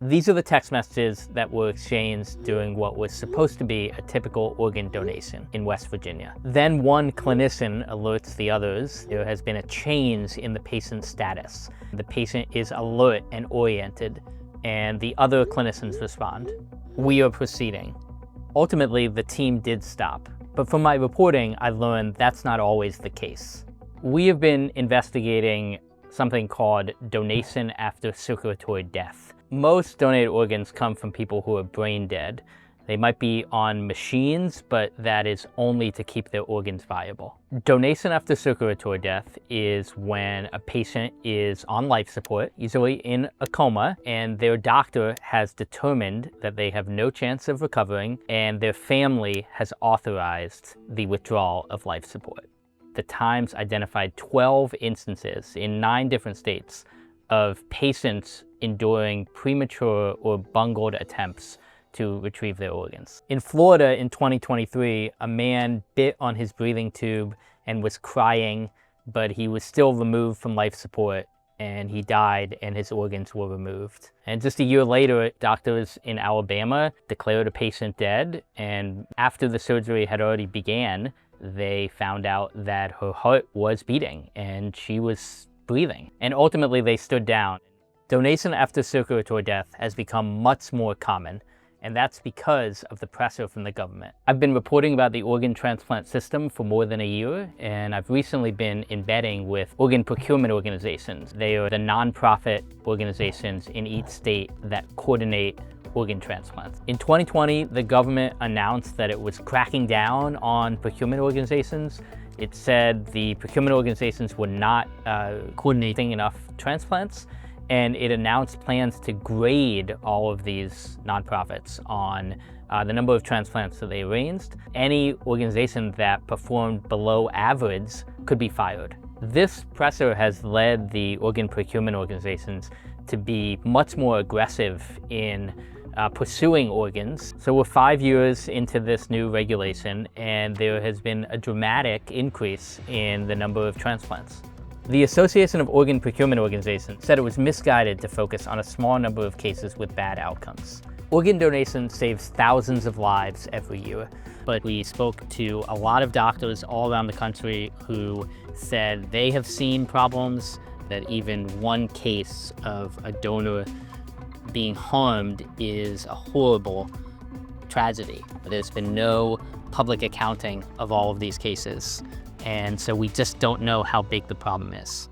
These are the text messages that were exchanged during what was supposed to be a typical organ donation in West Virginia. Then one clinician alerts the others there has been a change in the patient's status. The patient is alert and oriented, and the other clinicians respond. We are proceeding. Ultimately, the team did stop, but from my reporting, I learned that's not always the case. We have been investigating something called donation after circulatory death. Most donated organs come from people who are brain dead. They might be on machines, but that is only to keep their organs viable. Donation after circulatory death is when a patient is on life support, usually in a coma, and their doctor has determined that they have no chance of recovering, and their family has authorized the withdrawal of life support. The Times identified 12 instances in 9 different states of patients enduring premature or bungled attempts to retrieve their organs. In Florida in 2023, a man bit on his breathing tube and was crying, but he was still removed from life support, and he died and his organs were removed. And just a year later, doctors in Alabama declared a patient dead, and after the surgery had already began, they found out that her heart was beating and she was breathing. And ultimately they stood down. Donation after circulatory death has become much more common, and that's because of the pressure from the government. I've been reporting about the organ transplant system for more than a year, and I've recently been embedding with organ procurement organizations. They are the nonprofit organizations in each state that coordinate organ transplants. In 2020, the government announced that it was cracking down on procurement organizations. It said the procurement organizations were not coordinating enough transplants, and it announced plans to grade all of these nonprofits on the number of transplants that they arranged. Any organization that performed below average could be fired. This pressure has led the organ procurement organizations to be much more aggressive in pursuing organs. So we're 5 years into this new regulation, and there has been a dramatic increase in the number of transplants. The Association of Organ Procurement Organizations said it was misguided to focus on a small number of cases with bad outcomes. Organ donation saves thousands of lives every year, but we spoke to a lot of doctors all around the country who said they have seen problems, that even one case of a donor being harmed is a horrible tragedy. There's been no public accounting of all of these cases, and so we just don't know how big the problem is.